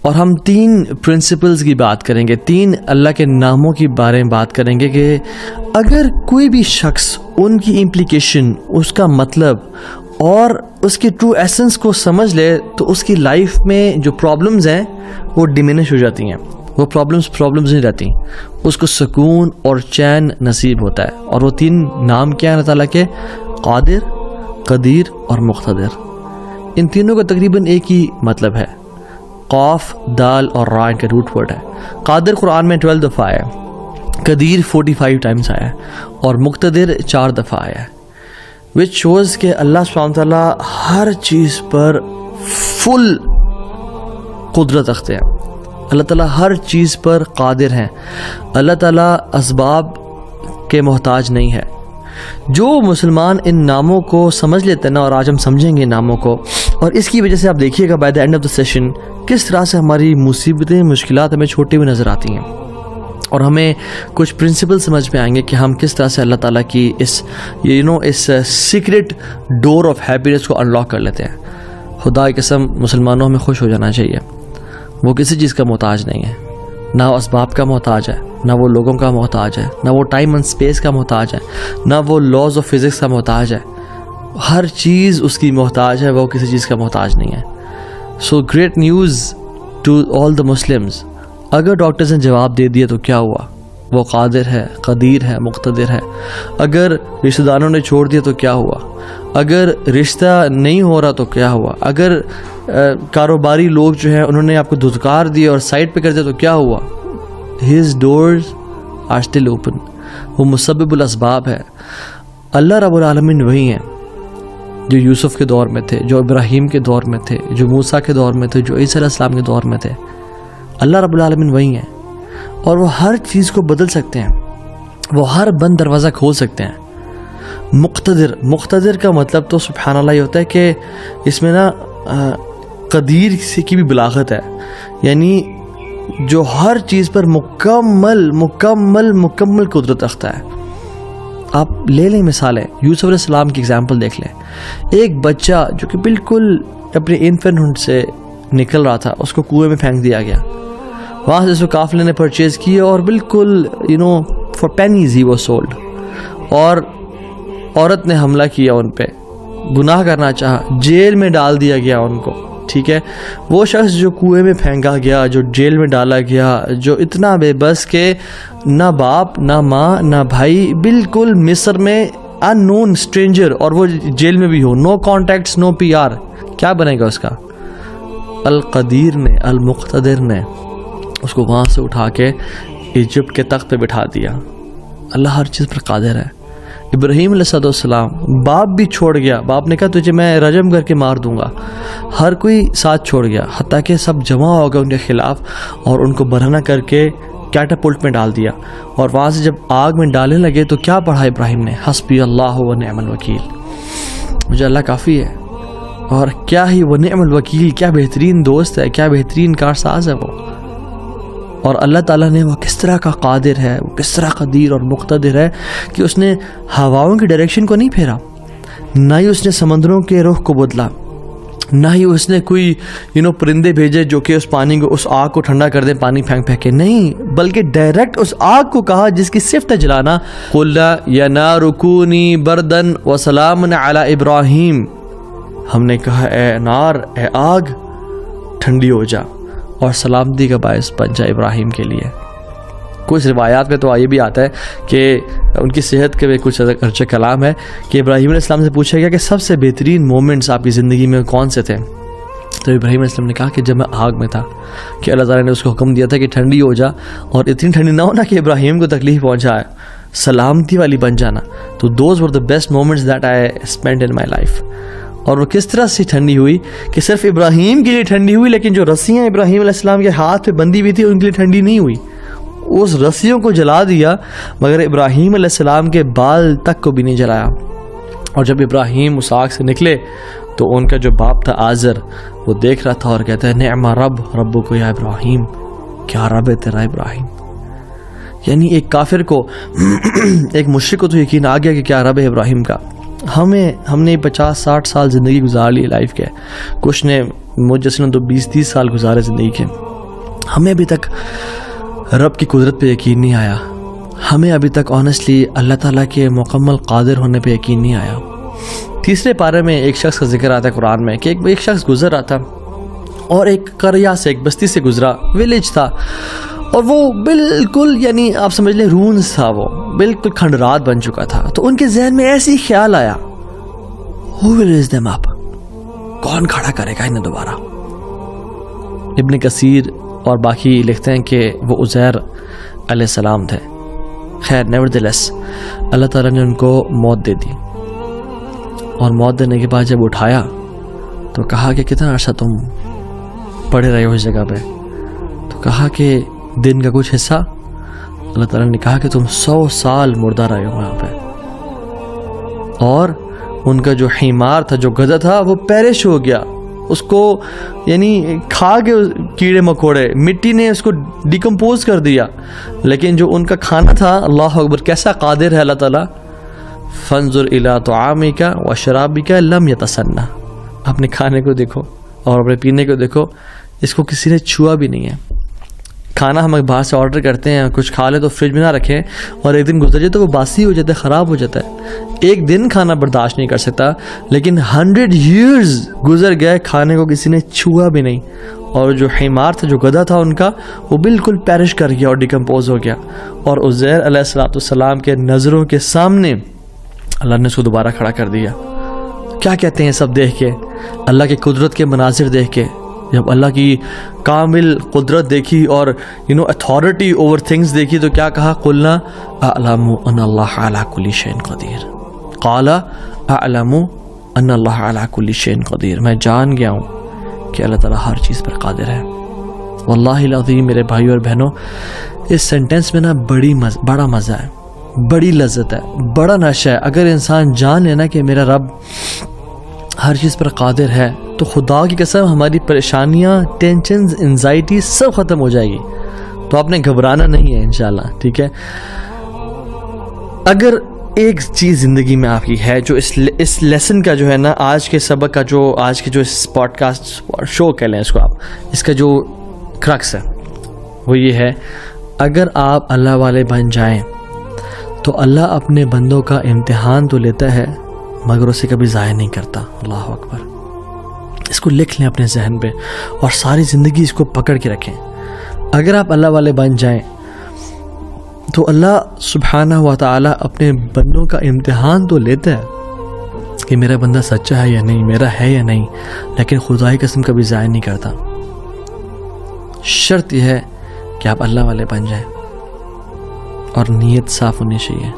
اور ہم 3 پرنسپلز کی بات کریں گے, 3 اللہ کے ناموں کے بارے میں بات کریں گے کہ اگر کوئی بھی شخص ان کی امپلیکیشن, اس کا مطلب اور اس کی ٹرو ایسنس کو سمجھ لے تو اس کی لائف میں جو پرابلمز ہیں وہ ڈیمینش ہو جاتی ہیں. وہ پرابلمز نہیں رہتی, اس کو سکون اور چین نصیب ہوتا ہے. اور وہ 3 نام کیا ہیں اللہ تعالیٰ کے؟ قادر, قدیر اور مقتدر. ان تینوں کا تقریباً ایک ہی مطلب ہے. قاف, دال اور را ان کا روٹ ورڈ ہے. قادر قرآن میں 12 دفعہ آیا ہے, قدیر 45 ٹائمز آیا ہے, اور مقتدر 4 دفعہ آیا ہے. وچ شوز کہ اللہ سبحانہ وتعالیٰ ہر چیز پر فل قدرت رکھتے ہیں. اللہ تعالیٰ ہر چیز پر قادر ہیں. اللہ تعالیٰ اسباب کے محتاج نہیں ہے. جو مسلمان ان ناموں کو سمجھ لیتے ہیں نا, اور آج ہم سمجھیں گے ناموں کو, اور اس کی وجہ سے آپ دیکھیے گا by the end of the session کس طرح سے ہماری مصیبتیں, مشکلات ہمیں چھوٹی ہوئی نظر آتی ہیں, اور ہمیں کچھ پرنسپل سمجھ میں آئیں گے کہ ہم کس طرح سے اللہ تعالیٰ کی اس سیکرٹ ڈور آف ہیپینس کو انلاک کر لیتے ہیں. خدا کی قسم مسلمانوں ہمیں خوش ہو جانا چاہیے. وہ کسی چیز کا محتاج نہیں ہے, نہ وہ اسباب کا محتاج ہے, نہ وہ لوگوں کا محتاج ہے, نہ وہ ٹائم اینڈ اسپیس کا محتاج ہے, نہ وہ لاز آف فزکس کا محتاج ہے. ہر چیز اس کی محتاج ہے, وہ کسی چیز کا محتاج نہیں ہے. So great news to all the Muslims. اگر ڈاکٹرز نے جواب دے دیا تو کیا ہوا؟ وہ قادر ہے, قدیر ہے, مقتدر ہے. اگر رشتہ داروں نے چھوڑ دیا تو کیا ہوا؟ اگر رشتہ نہیں ہو رہا تو کیا ہوا؟ اگر کاروباری لوگ جو ہیں انہوں نے آپ کو دھتکار دیا اور سائڈ پہ کر دیا تو کیا ہوا؟ His doors are still open. وہ مسبب الاسباب ہے. اللہ رب العالمین وہی ہیں جو یوسف کے دور میں تھے, جو ابراہیم کے دور میں تھے, جو موسیٰ کے دور میں تھے, جو عیسیٰ علیہ السلام کے دور میں تھے. اللہ رب العالمین وہی ہیں, اور وہ ہر چیز کو بدل سکتے ہیں. وہ ہر بند دروازہ کھول سکتے ہیں. مقتدر کا مطلب تو سبحان اللہ یہ ہوتا ہے کہ اس میں نا قدیر کی بھی بلاغت ہے, یعنی جو ہر چیز پر مکمل قدرت رکھتا ہے. آپ لے لیں مثالیں, یوسف علیہ السلام کی اگزامپل دیکھ لیں. ایک بچہ جو کہ بالکل اپنے انفینٹ سے نکل رہا تھا, اس کو کنویں میں پھینک دیا گیا. وہاں سے اس کو قافلے نے پرچیز کیا اور بالکل for pennies he was sold. اور عورت نے حملہ کیا ان پہ, گناہ کرنا چاہا, جیل میں ڈال دیا گیا ان کو. ٹھیک ہے, وہ شخص جو کنویں میں پھینکا گیا, جو جیل میں ڈالا گیا, جو اتنا بے بس کہ نہ باپ نہ ماں نہ بھائی, بالکل مصر میں ان نون اسٹرینجر, اور وہ جیل میں بھی ہو, نو کانٹیکٹس, نو PR, کیا بنے گا اس کا؟ القدیر نے, المقتدر نے اس کو وہاں سے اٹھا کے ایجپٹ کے تخت پہ بٹھا دیا. اللہ ہر چیز پر قادر ہے. ابراہیم علیہ السلام, باپ بھی چھوڑ گیا, باپ نے کہا تجھے میں رجم کر کے مار دوں گا. ہر کوئی ساتھ چھوڑ گیا, حتیٰ کہ سب جمع ہو گئے ان کے خلاف, اور ان کو برہنہ کر کے کیٹاپلٹ میں ڈال دیا. اور وہاں سے جب آگ میں ڈالنے لگے تو کیا پڑھا ابراہیم نے؟ حسبی اللہ و نعم الوکیل, مجھے اللہ کافی ہے. اور کیا ہی وہ نعم الوکیل, کیا بہترین دوست ہے, کیا بہترین کارساز ہے وہ. اور اللہ تعالیٰ نے وہ کس طرح کا قادر ہے, وہ کس طرح قدیر اور مقتدر ہے کہ اس نے ہواؤں کی ڈائریکشن کو نہیں پھیرا, نہ ہی اس نے سمندروں کے رخ کو بدلا, نہ ہی اس نے کوئی پرندے بھیجے جو کہ اس پانی کو, اس آگ کو ٹھنڈا کر دیں پانی پھینک پھینک کے. نہیں, بلکہ ڈائریکٹ اس آگ کو کہا جس کی صفت ہے جلانا, قُلْ يَا نَارُ كُونِي بَرْدًا وَسَلَامًا عَلَىٰ إِبْرَاهِيمَ. ہم نے کہا اے نار, اے آگ, ٹھنڈی ہو جا اور سلامتی کا باعث بن جا ابراہیم کے لیے. کچھ روایات میں تو یہ بھی آتا ہے کہ ان کی صحت کے بھی کچھ ارچہ کلام ہے کہ ابراہیم علیہ السلام سے پوچھا گیا کہ سب سے بہترین مومنٹس آپ کی زندگی میں کون سے تھے؟ تو ابراہیم علیہ السلام نے کہا کہ جب میں آگ میں تھا, کہ اللہ تعالیٰ نے اس کو حکم دیا تھا کہ ٹھنڈی ہو جا, اور اتنی ٹھنڈی نہ ہونا کہ ابراہیم کو تکلیف پہنچائے, سلامتی والی بن جانا. تو those were the best moments that I spend in my life. اور وہ کس طرح سے ٹھنڈی ہوئی کہ صرف ابراہیم کے لیے ٹھنڈی ہوئی, لیکن جو رسیاں ابراہیم علیہ السلام کے ہاتھ پہ بندھی ہوئی تھی ان کے لیے ٹھنڈی نہیں ہوئی. اس رسیوں کو جلا دیا مگر ابراہیم علیہ السلام کے بال تک کو بھی نہیں جلایا. اور جب ابراہیم اس آگ سے نکلے تو ان کا جو باپ تھا آزر, وہ دیکھ رہا تھا اور کہتا ہے نعم ربک یا ابراہیم, کیا رب ہے تیرا ابراہیم. یعنی ایک کافر کو, ایک مشرک کو تو یقین آ گیا کہ کیا رب ہے ابراہیم کا. ہم نے 50-60 سال زندگی گزار لی لائف کے, کچھ نے مجھ جیسے تو 20-30 سال گزارے زندگی کے. ہمیں ابھی تک رب کی قدرت پہ یقین نہیں آیا، ہمیں ابھی تک آنیسٹلی اللہ تعالیٰ کے مکمل قادر ہونے پہ یقین نہیں آیا۔ تیسرے پارے میں ایک شخص کا ذکر آتا ہے قرآن میں کہ ایک شخص گزر رہا تھا اور ایک قریہ سے، ایک بستی سے گزرا، ویلیج تھا، اور وہ بالکل یعنی آپ سمجھ لیں رونز تھا، وہ بالکل کھنڈرات بن چکا تھا۔ تو ان کے ذہن میں ایسی خیال آیا، who will raise them up؟ کون کھڑا کرے گا انہیں دوبارہ؟ ابن کثیر اور باقی لکھتے ہیں کہ وہ عزیر علیہ السلام تھے۔ خیر نیورتھلیس اللہ تعالیٰ نے ان کو موت دے دی، اور موت دینے کے بعد جب اٹھایا تو کہا کہ کتنا عرصہ تم پڑے رہے ہو اس جگہ پہ؟ تو کہا کہ دن کا کچھ حصہ۔ اللہ تعالیٰ نے کہا کہ تم 100 سال مردہ رہے ہو یہاں پہ، اور ان کا جو حمار تھا، جو گدھا تھا، وہ پیرش ہو گیا، اس کو یعنی کھا کے کیڑے مکوڑے، مٹی نے اس کو ڈیکمپوز کر دیا۔ لیکن جو ان کا کھانا تھا، اللہ اکبر کیسا قادر ہے اللہ تعالیٰ، فانظر الی طعامک وشرابک لم یتسنہ، اپنے کھانے کو دیکھو اور اپنے پینے کو دیکھو، اس کو کسی نے چھوا بھی نہیں ہے۔ کھانا ہم باہر سے آرڈر کرتے ہیں، کچھ کھا لے تو فریج میں نہ رکھیں، اور ایک دن گزر جائے تو وہ باسی ہو جاتا ہے، خراب ہو جاتا ہے۔ ایک دن کھانا برداشت نہیں کر سکتا، لیکن 100 years گزر گئے، کھانے کو کسی نے چھوا بھی نہیں، اور جو حمار تھا، جو گدھا تھا ان کا، وہ بالکل پیرش کر گیا اور ڈیکمپوز ہو گیا۔ اور عزیر علیہ السلام کے نظروں کے سامنے اللہ نے اس کو دوبارہ کھڑا کر دیا۔ کیا کہتے ہیں سب دیکھ کے، اللہ کی قدرت کے مناظر دیکھ کے، جب اللہ کی کامل قدرت دیکھی اور اتھارٹی اوور تھنگز دیکھی تو کیا کہا؟ قلنا اعلم ان اللہ علی کل شیء قدیر، قال اعلم ان اللہ علی کل شیء قدیر، میں جان گیا ہوں کہ اللہ تعالیٰ ہر چیز پر قادر ہے۔ واللہ العظیم میرے بھائیو اور بہنوں، اس سینٹنس میں نا بڑا مزہ ہے، بڑی لذت ہے، بڑا نشہ ہے۔ اگر انسان جان لینا کہ میرا رب ہر چیز پر قادر ہے تو خدا کی قسم ہماری پریشانیاں، ٹینشنز، انزائٹی سب ختم ہو جائے گی۔ تو آپ نے گھبرانا نہیں ہے انشاءاللہ، ٹھیک ہے؟ اگر ایک چیز زندگی میں آپ کی ہے جو اس لیسن کا جو ہے نا، آج کے سبق کا جو، آج کے جو اس پوڈ کاسٹ شو کہہ لیں اس کو آپ، اس کا جو کرکس ہے وہ یہ ہے، اگر آپ اللہ والے بن جائیں تو اللہ اپنے بندوں کا امتحان تو لیتا ہے مگر اسے کبھی ضائع نہیں کرتا۔ اللہ اکبر، اس کو لکھ لیں اپنے ذہن پہ اور ساری زندگی اس کو پکڑ کے رکھیں۔ اگر آپ اللہ والے بن جائیں تو اللہ سبحانہ و تعالی اپنے بندوں کا امتحان تو لیتا ہے کہ میرا بندہ سچا ہے یا نہیں، میرا ہے یا نہیں، لیکن خدا کی قسم کبھی ضائع نہیں کرتا۔ شرط یہ ہے کہ آپ اللہ والے بن جائیں اور نیت صاف ہونی چاہیے۔